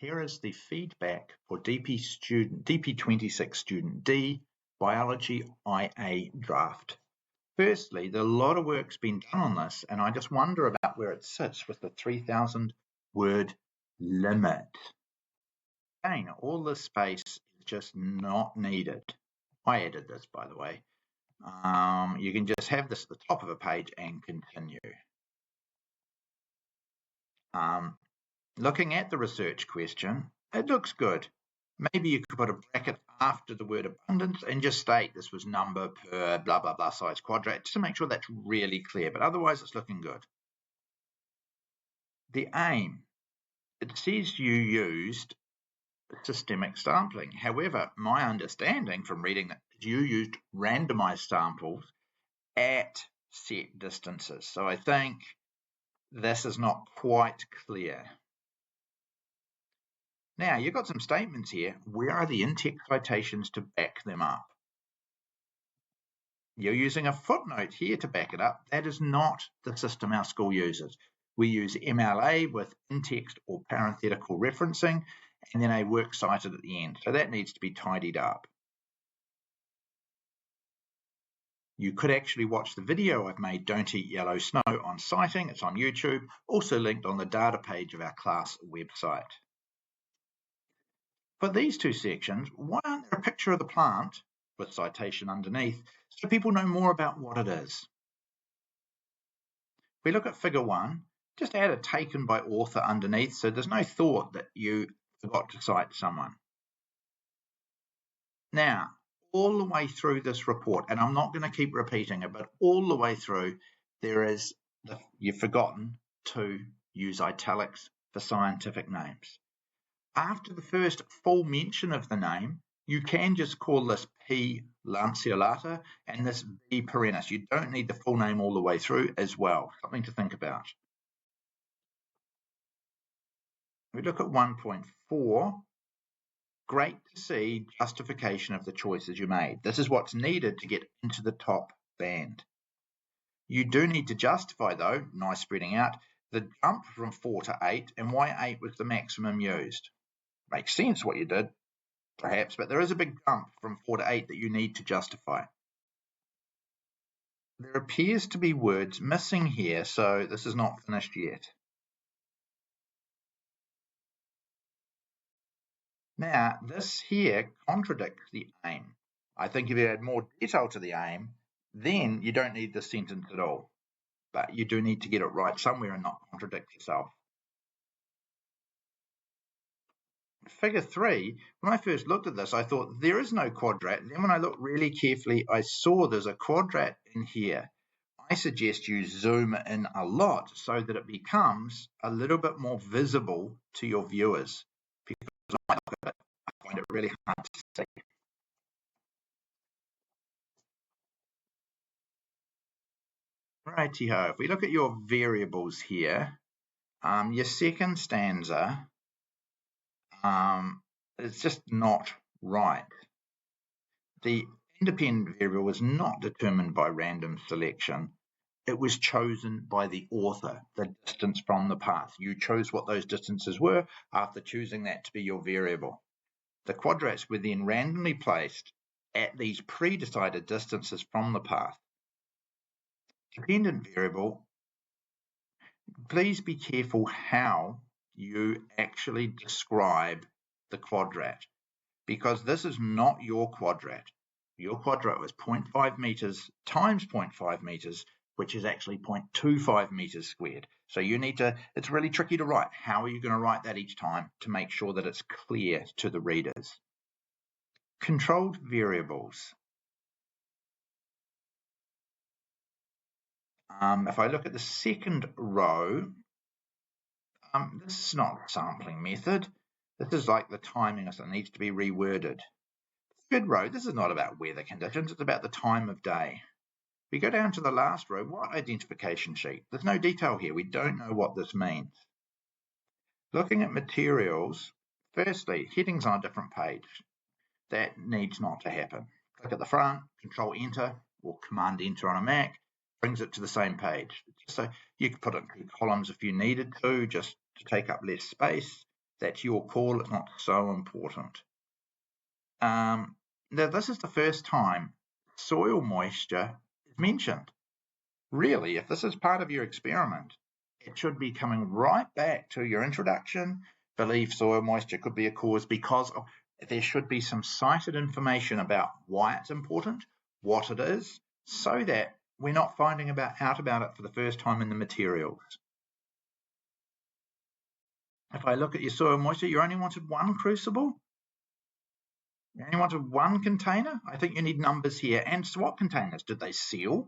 Here is the feedback for DP26 student D, Biology IA draft. Firstly, a lot of work's been done on this, and I just wonder about where it sits with the 3,000 word limit. Again, all this space is just not needed. I added this, by the way. You can just have this at the top of a page and continue. Looking at the research question, it looks good. Maybe you could put a bracket after the word abundance and just state this was number per blah, blah, blah size quadrat, just to make sure that's really clear, but otherwise it's looking good. The aim, it says you used systemic sampling. However, my understanding from reading that you used randomized samples at set distances. So I think this is not quite clear. Now, you've got some statements here. Where are the in-text citations to back them up? You're using a footnote here to back it up. That is not the system our school uses. We use MLA with in-text or parenthetical referencing, and then a works cited at the end. So that needs to be tidied up. You could actually watch the video I've made, Don't Eat Yellow Snow, on citing. It's on YouTube, also linked on the data page of our class website. For these two sections, why aren't there a picture of the plant with citation underneath so people know more about what it is? If we look at figure 1, just add a taken by author underneath so there's no thought that you forgot to cite someone. Now, all the way through this report, and I'm not going to keep repeating it, but all the way through, you've forgotten to use italics for scientific names. After the first full mention of the name, you can just call this P. lanceolata and this B. perennis. You don't need the full name all the way through as well. Something to think about. We look at 1.4. Great to see justification of the choices you made. This is what's needed to get into the top band. You do need to justify, though, nice spreading out, the jump from 4 to 8 and why 8 was the maximum used. Makes sense what you did, perhaps, but there is a big jump from 4 to 8 that you need to justify. There appears to be words missing here, so this is not finished yet. Now, this here contradicts the aim. I think if you add more detail to the aim, then you don't need this sentence at all. But you do need to get it right somewhere and not contradict yourself. Figure 3, when I first looked at this, I thought there is no quadrat. And then when I looked really carefully, I saw there's a quadrat in here. I suggest you zoom in a lot so that it becomes a little bit more visible to your viewers. Because when I look at it, I find it really hard to see. Righty-ho, if we look at your variables here, your second stanza, it's just not right. The independent variable was not determined by random selection. It was chosen by the author, the distance from the path. You chose what those distances were after choosing that to be your variable. The quadrats were then randomly placed at these pre-decided distances from the path. Dependent variable, please be careful how you actually describe the quadrat, because this is not your quadrat. Your quadrat was 0.5 meters times 0.5 meters, which is actually 0.25 meters squared. So you need to, it's really tricky to write. How are you going to write that each time to make sure that it's clear to the readers? Controlled variables. If I look at the second row, this is not a sampling method. This is like the timing, so it needs to be reworded. Third row, this is not about weather conditions, it's about the time of day. We go down to the last row, what identification sheet? There's no detail here, we don't know what this means. Looking at materials, firstly, headings on a different page. That needs not to happen. Click at the front, Control Enter, or Command Enter on a Mac, brings it to the same page. So you could put it in 2 columns if you needed to, just to take up less space. That's your call. It's not so important. Now, this is the first time soil moisture is mentioned. Really, if this is part of your experiment, it should be coming right back to your introduction. Believe soil moisture could be a cause because there should be some cited information about why it's important, what it is, so that we're not finding out about it for the first time in the materials. If I look at your soil moisture, you only wanted one crucible? You only wanted one container? I think you need numbers here. And swap containers. Did they seal?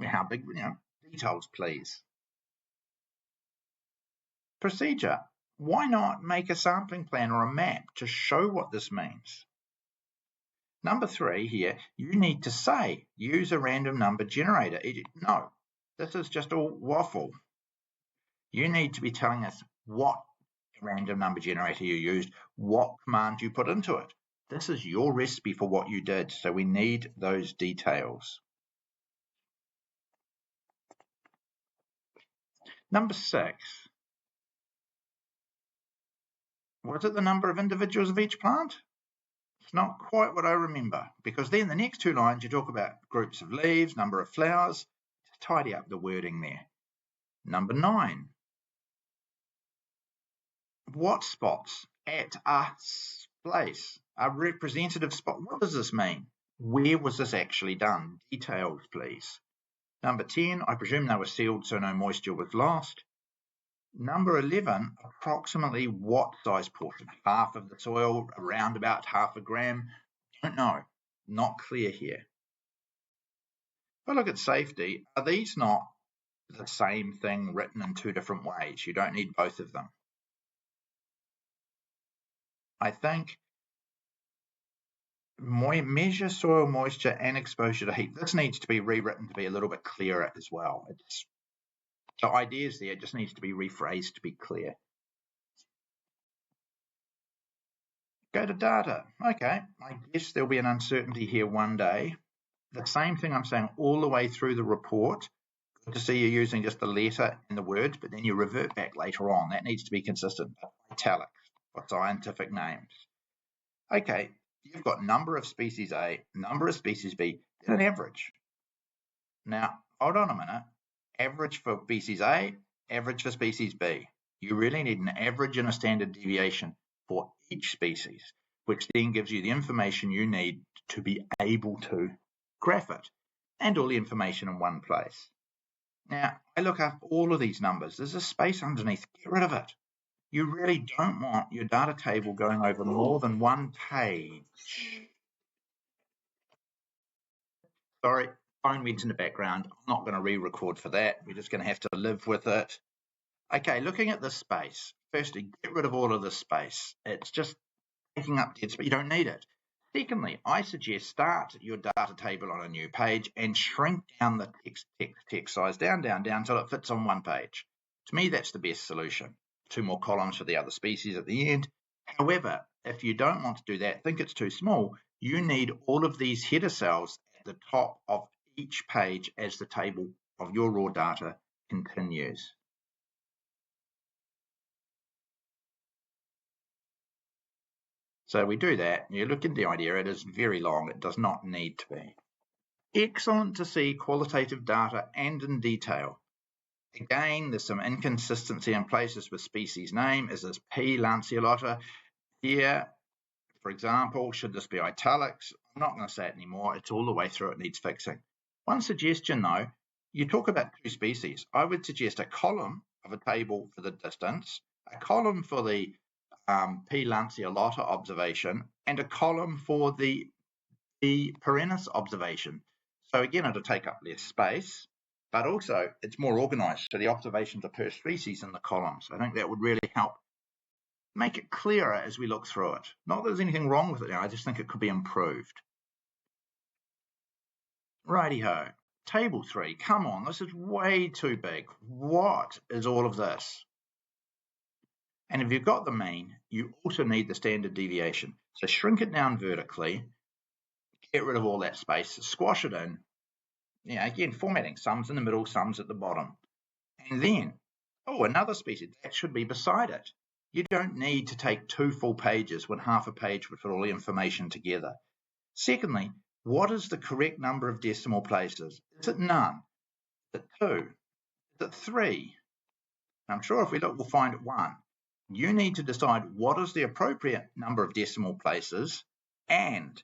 How big? Details, please. Procedure. Why not make a sampling plan or a map to show what this means? Number 3 here, you need to say, use a random number generator. No, this is just all waffle. You need to be telling us what random number generator you used, what command you put into it. This is your recipe for what you did, so we need those details. Number 6. Was it the number of individuals of each plant? It's not quite what I remember, because then the next 2 lines you talk about groups of leaves, number of flowers. Just tidy up the wording there. Number 9. What spots at a place? A representative spot. What does this mean? Where was this actually done? Details, please. Number 10, I presume they were sealed so no moisture was lost. Number 11, approximately what size portion? Half of the soil, around about half a gram? Don't know. Not clear here. If I look at safety, are these not the same thing written in 2 different ways? You don't need both of them. I think measure soil moisture and exposure to heat. This needs to be rewritten to be a little bit clearer as well. The ideas there, it just needs to be rephrased to be clear. Go to data. Okay, I guess there'll be an uncertainty here one day. The same thing I'm saying all the way through the report. Good to see you're using just the letter and the words, but then you revert back later on. That needs to be consistent. Italics for scientific names. Okay, you've got number of species A, number of species B, then an average. Now, hold on a minute. Average for species A, average for species B. You really need an average and a standard deviation for each species, which then gives you the information you need to be able to graph it, and all the information in one place. Now, I look up all of these numbers. There's a space underneath. Get rid of it. You really don't want your data table going over more than one page. Sorry, phone went in the background. I'm not going to re-record for that. We're just going to have to live with it. Okay, looking at this space. Firstly, get rid of all of this space. It's just taking up dead space. You don't need it. Secondly, I suggest start your data table on a new page and shrink down the text size down until it fits on one page. To me, that's the best solution. 2 more columns for the other species at the end. However, if you don't want to do that, think it's too small, you need all of these header cells at the top of each page as the table of your raw data continues. So we do that, you look at the idea, it is very long, it does not need to be. Excellent to see qualitative data and in detail. Again, there's some inconsistency in places with species name. Is this P. lanceolata? Here, for example, should this be italics? I'm not going to say it anymore. It's all the way through. It needs fixing. One suggestion, though, you talk about 2 species. I would suggest a column of a table for the distance, a column for the P. lanceolata observation, and a column for the P. perennis observation. So again, it'll take up less space, but also it's more organized. So the observations are per species in the columns. I think that would really help make it clearer as we look through it. Not that there's anything wrong with it now, I just think it could be improved. Righty-ho. Table 3, come on, this is way too big. What is all of this? And if you've got the mean, you also need the standard deviation. So shrink it down vertically, get rid of all that space, squash it in. Again, formatting, sums in the middle, sums at the bottom. And then, another species, that should be beside it. You don't need to take 2 full pages when half a page would put all the information together. Secondly, what is the correct number of decimal places? Is it none? Is it 2? Is it 3? I'm sure if we look, we'll find 1. You need to decide what is the appropriate number of decimal places and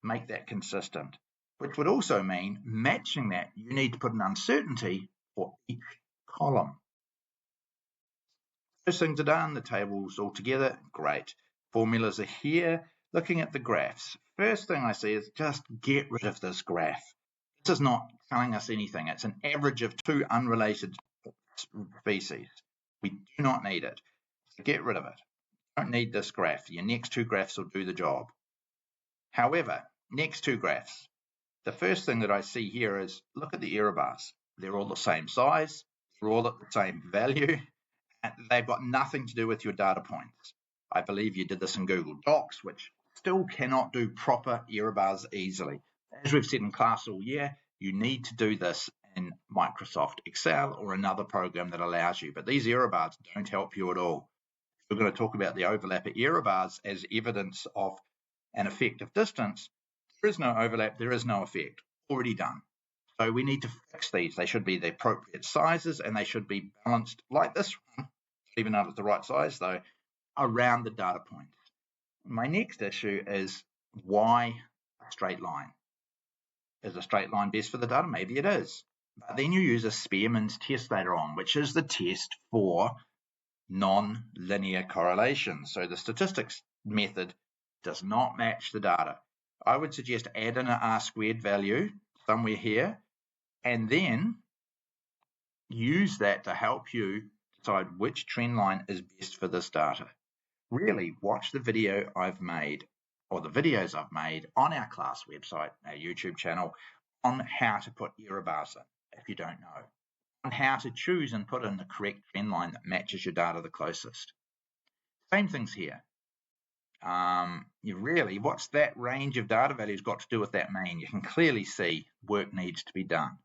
make that consistent, which would also mean matching that. You need to put an uncertainty for each column. First things are done, the table's all together, great. Formulas are here. Looking at the graphs, first thing I see is just get rid of this graph. This is not telling us anything. It's an average of 2 unrelated species. We do not need it. So get rid of it. You don't need this graph. Your next 2 graphs will do the job. However, next 2 graphs. The first thing that I see here is, look at the error bars. They're all the same size. They're all at the same value. And they've got nothing to do with your data points. I believe you did this in Google Docs, which still cannot do proper error bars easily. As we've said in class all year, you need to do this in Microsoft Excel or another program that allows you. But these error bars don't help you at all. We're going to talk about the overlap of error bars as evidence of an effective distance. There is no overlap, there is no effect. Already done. So we need to fix these. They should be the appropriate sizes and they should be balanced like this one, even though it's the right size though, around the data points. My next issue is why a straight line? Is a straight line best for the data? Maybe it is. But then you use a Spearman's test later on, which is the test for non-linear correlation. So the statistics method does not match the data. I would suggest add in an R-squared value somewhere here, and then use that to help you decide which trend line is best for this data. Really, watch the video I've made, or the videos I've made on our class website, our YouTube channel, on how to put error bars in, if you don't know, on how to choose and put in the correct trend line that matches your data the closest. Same things here. What's that range of data values got to do with that mean? You can clearly see work needs to be done.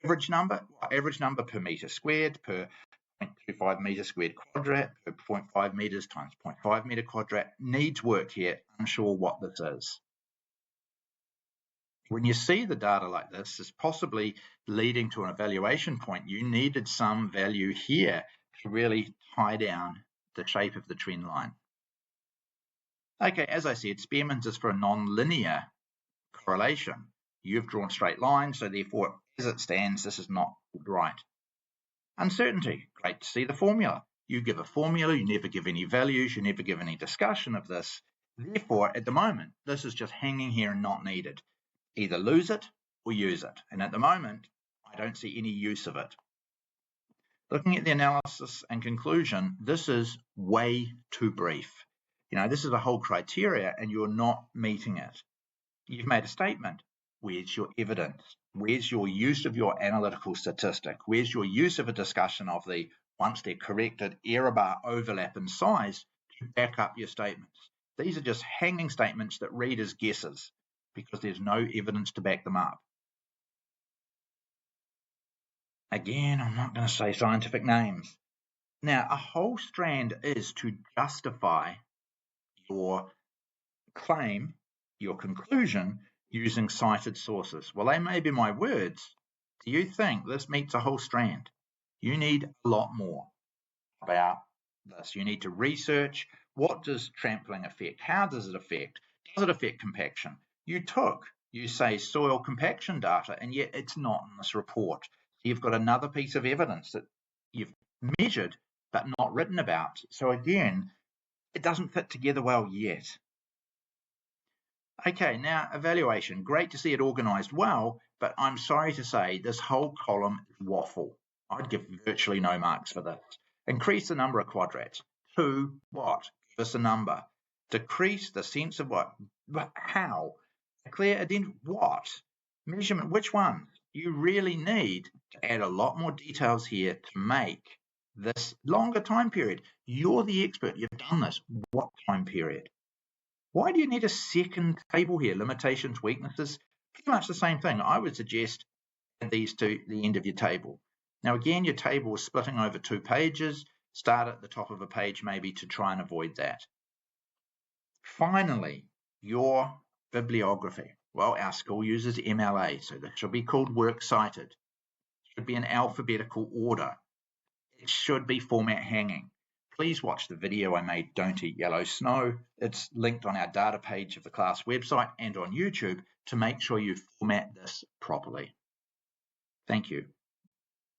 Average number per meter squared per 0.25 meter squared quadrat per 0.5 meters times 0.5 meter quadrat needs work here. Unsure what this is. When you see the data like this, is possibly leading to an evaluation point. You needed some value here to really tie down the shape of the trend line. Okay, as I said, Spearman's is for a non-linear correlation. You've drawn straight lines, so therefore, as it stands, this is not right. Uncertainty, great to see the formula. You give a formula, you never give any values, you never give any discussion of this. Therefore, at the moment, this is just hanging here and not needed. Either lose it or use it. And at the moment, I don't see any use of it. Looking at the analysis and conclusion, this is way too brief. This is a whole criteria and you're not meeting it. You've made a statement. Where's your evidence? Where's your use of your analytical statistic? Where's your use of a discussion of the, once they're corrected, error bar overlap in size to back up your statements? These are just hanging statements that read as guesses because there's no evidence to back them up. Again, I'm not going to say scientific names. Now, a whole strand is to justify your claim, your conclusion, using cited sources. Well, they may be my words. Do you think this meets a whole strand? You need a lot more about this. You need to research, what does trampling affect? How does it affect? Does it affect compaction? You say soil compaction data, and yet it's not in this report. You've got another piece of evidence that you've measured but not written about. So again, it doesn't fit together well yet. Okay, now evaluation. Great to see it organised well, but I'm sorry to say this whole column is waffle. I'd give virtually no marks for this. Increase the number of quadrats. To what? Give us a number. Decrease the sense of what? But how? Declare what? Measurement, which one? You really need to add a lot more details here to make this longer time period. You're the expert. You've done this. What time period? Why do you need a second table here? Limitations, weaknesses, pretty much the same thing. I would suggest add these to the end of your table. Now, again, your table is splitting over 2 pages, start at the top of a page maybe to try and avoid that. Finally, your bibliography. Well, our school uses MLA, so that should be called Works Cited. It should be in alphabetical order. It should be format hanging. Please watch the video I made, Don't Eat Yellow Snow. It's linked on our data page of the class website and on YouTube to make sure you format this properly. Thank you.